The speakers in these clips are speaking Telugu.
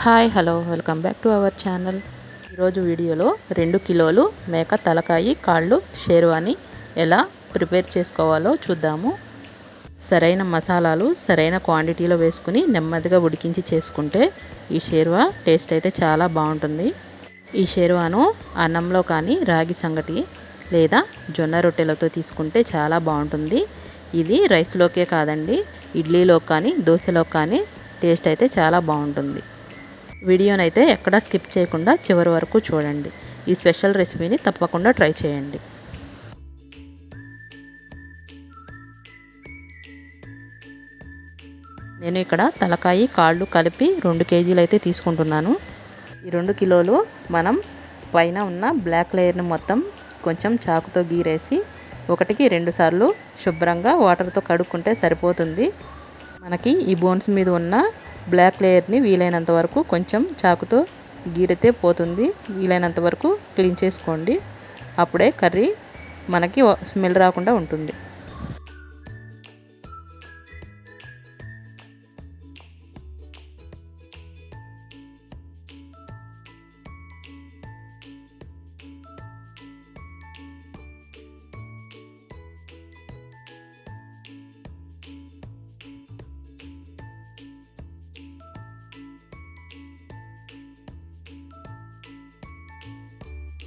Hi hello welcome back to our channel. ఈరోజు వీడియోలో 2 కిలోలు మేక తలకాయి కాళ్ళు షేర్వాని ఎలా ప్రిపేర్ చేసుకోవాలో చూద్దాము. సరైన మసాలాలు సరైన క్వాంటిటీలో వేసుకుని నెమ్మదిగా ఉడికించి చేసుకుంటే ఈ షేర్వా టేస్ట్ అయితే చాలా బాగుంటుంది. ఈ షేర్వాను అన్నంలో కానీ రాగి సంగటి లేదా జొన్న రొట్టెలతో తీసుకుంటే చాలా బాగుంటుంది. ఇది రైస్లోకే కాదండి, ఇడ్లీలో కానీ దోశలో కానీ టేస్ట్ అయితే చాలా బాగుంటుంది. వీడియోనైతే ఎక్కడా స్కిప్ చేయకుండా చివరి వరకు చూడండి. ఈ స్పెషల్ రెసిపీని తప్పకుండా ట్రై చేయండి. నేను ఇక్కడ తలకాయి కాళ్ళు కలిపి 2 కేజీలు అయితే తీసుకుంటున్నాను. ఈ 2 కిలోలు మనం పైన ఉన్న బ్లాక్ లేయర్ని మొత్తం కొంచెం చాకుతో గీరేసి 1కి 2 సార్లు శుభ్రంగా వాటర్తో కడుక్కుంటే సరిపోతుంది. మనకి ఈ బోన్స్ మీద ఉన్న బ్లాక్ లేయర్ని వీలైనంత వరకు కొంచెం చాకుతో గీరితే పోతుంది. వీలైనంత వరకు క్లీన్ చేసుకోండి, అప్పుడే కర్రీ మనకి స్మెల్ రాకుండా ఉంటుంది.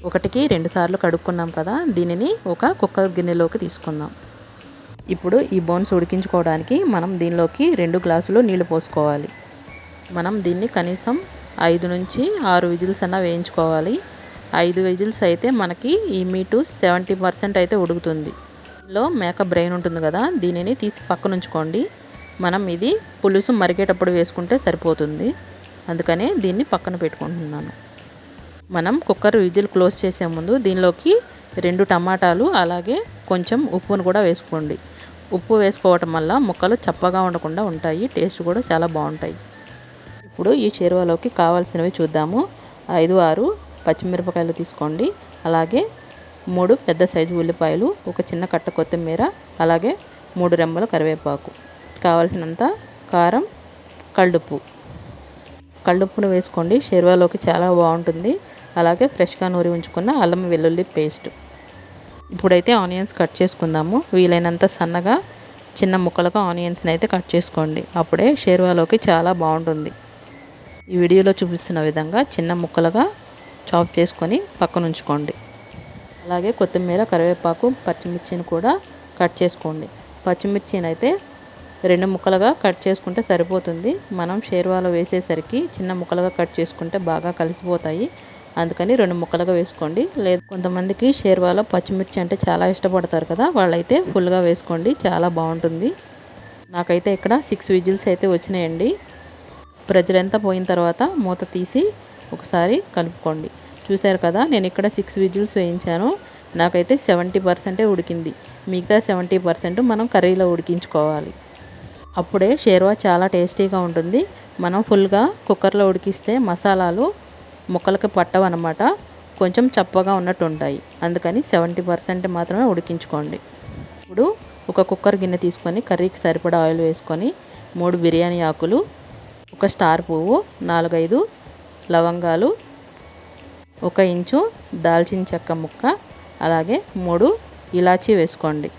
ఒకటికి 2 సార్లు కడుక్కున్నాం కదా, దీనిని ఒక కుక్కర్ గిన్నెలోకి తీసుకుందాం. ఇప్పుడు ఈ బోన్స్ ఉడికించుకోవడానికి మనం దీనిలోకి 2 గ్లాసులు నీళ్లు పోసుకోవాలి. మనం దీన్ని కనీసం 5 నుంచి 6 విజిల్స్ అన్న వేయించుకోవాలి. 5 విజిల్స్ అయితే మనకి ఈ మీటు 70% అయితే ఉడుకుతుంది. దీనిలో మేక బ్రెయిన్ ఉంటుంది కదా, దీనిని తీసి పక్కన ఉంచుకోండి. మనం ఇది పులుసు మరిగేటప్పుడు వేసుకుంటే సరిపోతుంది, అందుకనే దీన్ని పక్కన పెట్టుకుంటున్నాను. మనం కుక్కర్ విజిల్ క్లోజ్ చేసే ముందు దీనిలోకి 2 టమాటాలు అలాగే కొంచెం ఉప్పును కూడా వేసుకోండి. ఉప్పు వేసుకోవటం వల్ల ముక్కలు చప్పగా ఉండకుండా ఉంటాయి, టేస్ట్ కూడా చాలా బాగుంటాయి. ఇప్పుడు ఈ షేర్వాలోకి కావాల్సినవి చూద్దాము. 5-6 పచ్చిమిరపకాయలు తీసుకోండి, అలాగే 3 పెద్ద సైజు ఉల్లిపాయలు, ఒక చిన్న కట్ట కొత్తిమీర, అలాగే 3 రెమ్మల కరివేపాకు, కావాల్సినంత కారం, కళ్ళుప్పును వేసుకోండి. షేర్వాలోకి చాలా బాగుంటుంది. అలాగే ఫ్రెష్గా నూరి ఉంచుకున్న అల్లం వెల్లుల్లి పేస్ట్. ఇప్పుడైతే ఆనియన్స్ కట్ చేసుకుందాము. వీలైనంత సన్నగా చిన్న ముక్కలుగా ఆనియన్స్ని అయితే కట్ చేసుకోండి, అప్పుడే షేర్వాలోకి చాలా బాగుంటుంది. ఈ వీడియోలో చూపిస్తున్న విధంగా చిన్న ముక్కలుగా చాప్ చేసుకొని పక్కన ఉంచుకోండి. అలాగే కొత్తిమీర, కరివేపాకు, పచ్చిమిర్చిని కూడా కట్ చేసుకోండి. పచ్చిమిర్చిని అయితే 2 ముక్కలుగా కట్ చేసుకుంటే సరిపోతుంది. మనం షేర్వాలో వేసేసరికి చిన్న ముక్కలుగా కట్ చేసుకుంటే బాగా కలిసిపోతాయి, అందుకని 2 ముక్కలుగా వేసుకోండి. లేదు కొంతమందికి షేర్వాలో పచ్చిమిర్చి అంటే చాలా ఇష్టపడతారు కదా, వాళ్ళైతే ఫుల్గా వేసుకోండి, చాలా బాగుంటుంది. నాకైతే ఇక్కడ 6 విజిల్స్ అయితే వచ్చినాయండి. ప్రెజర్ అంతా పోయిన తర్వాత మూత తీసి ఒకసారి కలుపుకోండి. చూశారు కదా, నేను ఇక్కడ 6 విజిల్స్ వేయించాను. నాకైతే 70% ఉడికింది. మిగతా 70% మనం కర్రీలో ఉడికించుకోవాలి, అప్పుడే షేర్వా చాలా టేస్టీగా ఉంటుంది. మనం ఫుల్గా కుక్కర్లో ఉడికిస్తే మసాలాలు ముక్కలకి పట్టవన్నమాట, కొంచెం చప్పగా ఉన్నట్టు ఉంటాయి. అందుకని 70% మాత్రమే ఉడికించుకోండి. ఇప్పుడు ఒక కుక్కర్ గిన్నె తీసుకొని కర్రీకి సరిపడా ఆయిల్ వేసుకొని 3 బిర్యానీ ఆకులు, ఒక స్టార్ పువ్వు, 4-5 లవంగాలు, 1 ఇంచు దాల్చిన చెక్క ముక్క, అలాగే 3 ఇలాచీ వేసుకోండి.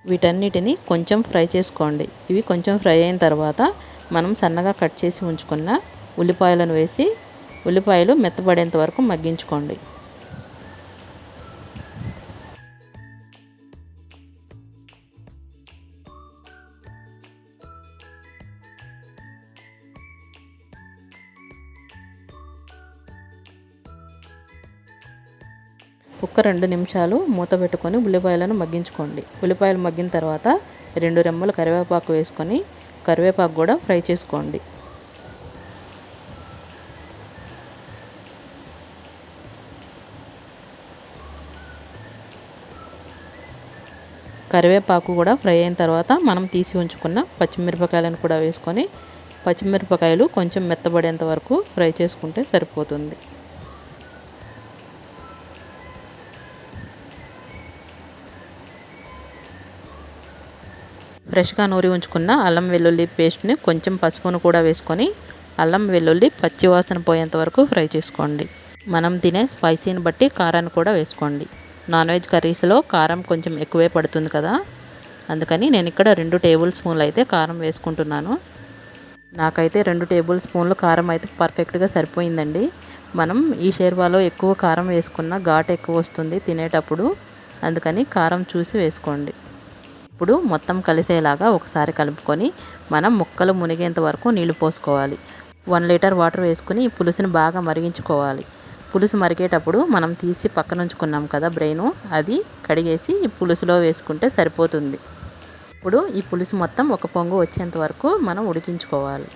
వీటన్నిటిని కొంచెం ఫ్రై చేసుకోండి. ఇవి కొంచెం ఫ్రై అయిన తర్వాత మనం సన్నగా కట్ చేసి ఉంచుకున్న ఉల్లిపాయలను వేసి ఉల్లిపాయలు మెత్తబడేంత వరకు మగ్గించుకోండి. ఒక 2 నిమిషాలు మూత పెట్టుకొని ఉల్లిపాయలను మగ్గించుకోండి. ఉల్లిపాయలు మగ్గిన తర్వాత 2 రెమ్మలు కరివేపాకు వేసుకొని కరివేపాకు కూడా ఫ్రై చేసుకోండి. కరివేపాకు కూడా ఫ్రై అయిన తర్వాత మనం తీసి ఉంచుకున్న పచ్చిమిరపకాయలను కూడా వేసుకొని పచ్చిమిరపకాయలు కొంచెం మెత్తబడేంత వరకు ఫ్రై చేసుకుంటే సరిపోతుంది. ఫ్రెష్గా నూరి ఉంచుకున్న అల్లం వెల్లుల్లి పేస్ట్ని కొంచెం పసుపును కూడా వేసుకొని అల్లం వెల్లుల్లి పచ్చి వాసన పోయేంత వరకు ఫ్రై చేసుకోండి. మనం తినే స్పైసీని బట్టి కారాన్ని కూడా వేసుకోండి. నాన్ వెజ్ కర్రీస్లో కారం కొంచెం ఎక్కువే పడుతుంది కదా, అందుకని నేను ఇక్కడ 2 టేబుల్ స్పూన్లు అయితే కారం వేసుకుంటున్నాను. నాకైతే 2 టేబుల్ స్పూన్లు కారం అయితే పర్ఫెక్ట్గా సరిపోయిందండి. మనం ఈ షేర్వాలో ఎక్కువ కారం వేసుకున్న ఘాటు ఎక్కువ వస్తుంది తినేటప్పుడు, అందుకని కారం చూసి వేసుకోండి. ఇప్పుడు మొత్తం కలిసేలాగా ఒకసారి కలుపుకొని మనం ముక్కలు మునిగేంత వరకు నీళ్లు పోసుకోవాలి. 1 లీటర్ వాటర్ వేసుకుని ఈ పులుసుని బాగా మరిగించుకోవాలి. పులుసు మరిగేటప్పుడు మనం తీసి పక్కన ఉంచుకున్నాం కదా బ్రెయిన్, అది కడిగేసి ఈ పులుసులో వేసుకుంటే సరిపోతుంది. ఇప్పుడు ఈ పులుసు మొత్తం ఒక పొంగు వచ్చేంత వరకు మనం ఉడికించుకోవాలి.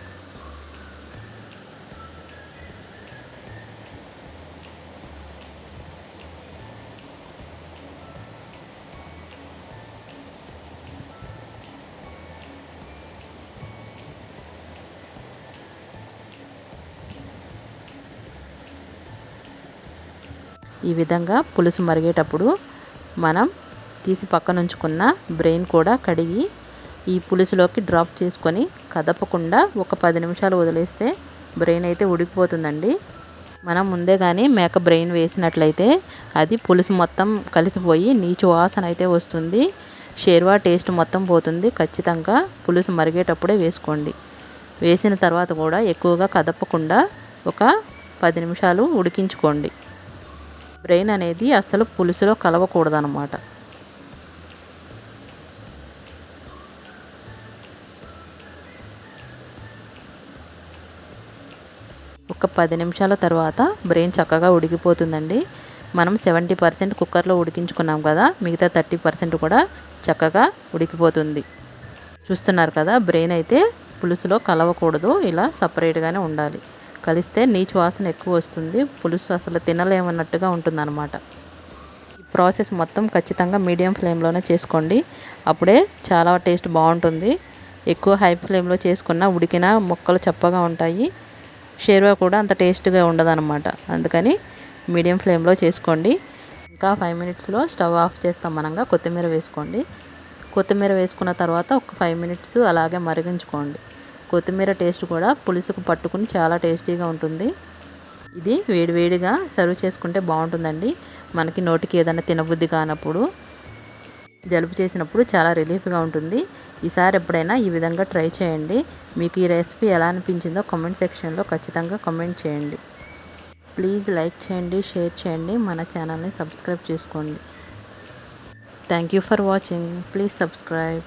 ఈ విధంగా పులుసు మరిగేటప్పుడు మనం తీసి పక్కన ఉంచుకున్న బ్రెయిన్ కూడా కడిగి ఈ పులుసులోకి డ్రాప్ చేసుకొని కదపకుండా ఒక 10 నిమిషాలు వదిలేస్తే బ్రెయిన్ అయితే ఉడికిపోతుందండి. మనం ముందే కానీ మేక బ్రెయిన్ వేసినట్లయితే అది పులుసు మొత్తం కలిసిపోయి నీచు వాసన అయితే వస్తుంది. షేర్వా టేస్ట్ మొత్తం పోతుంది. ఖచ్చితంగా పులుసు మరిగేటప్పుడే వేసుకోండి. వేసిన తర్వాత కూడా ఎక్కువగా కదపకుండా ఒక 10 నిమిషాలు ఉడికించుకోండి. బ్రెయిన్ అనేది అసలు పులుసులో కలవకూడదన్నమాట. ఒక 10 నిమిషాల తర్వాత బ్రెయిన్ చక్కగా ఉడికిపోతుందండి. మనం 70% కుక్కర్లో ఉడికించుకున్నాం కదా, మిగతా 30% కూడా చక్కగా ఉడికిపోతుంది. చూస్తున్నారు కదా, బ్రెయిన్ అయితే పులుసులో కలవకూడదు, ఇలా సపరేట్గానే ఉండాలి. కలిస్తే నీచు వాసన ఎక్కువ వస్తుంది, పులుసు అసలు తినలేమన్నట్టుగా ఉంటుందన్నమాట. ఈ ప్రాసెస్ మొత్తం ఖచ్చితంగా మీడియం ఫ్లేమ్లోనే చేసుకోండి, అప్పుడే చాలా టేస్ట్ బాగుంటుంది. ఎక్కువ హై ఫ్లేమ్లో చేసుకున్న ఉడికిన ముక్కలు చప్పగా ఉంటాయి, షేర్వా కూడా అంత టేస్ట్గా ఉండదన్నమాట. అందుకని మీడియం ఫ్లేమ్లో చేసుకోండి. ఇంకా 5 మినిట్స్లో స్టవ్ ఆఫ్ చేస్తాం. మనంగా కొత్తిమీర వేసుకోండి. కొత్తిమీర వేసుకున్న తర్వాత ఒక 5 మినిట్స్ అలాగే మరిగించుకోండి. కొత్తిమీర టేస్ట్ కూడా పులుసుకు పట్టుకుని చాలా టేస్టీగా ఉంటుంది. ఇది వేడివేడిగా సర్వ్ చేసుకుంటే బాగుంటుందండి. మనకి నోటికి ఏదైనా తినబుద్ధి కానప్పుడు, జలుబు చేసినప్పుడు చాలా రిలీఫ్గా ఉంటుంది. ఈసారి ఎప్పుడైనా ఈ విధంగా ట్రై చేయండి. మీకు ఈ రెసిపీ ఎలా అనిపించిందో కామెంట్ సెక్షన్లో ఖచ్చితంగా కామెంట్ చేయండి. ప్లీజ్ లైక్ చేయండి, షేర్ చేయండి, మన ఛానల్ని సబ్స్క్రైబ్ చేసుకోండి. Thank you for watching. Please subscribe.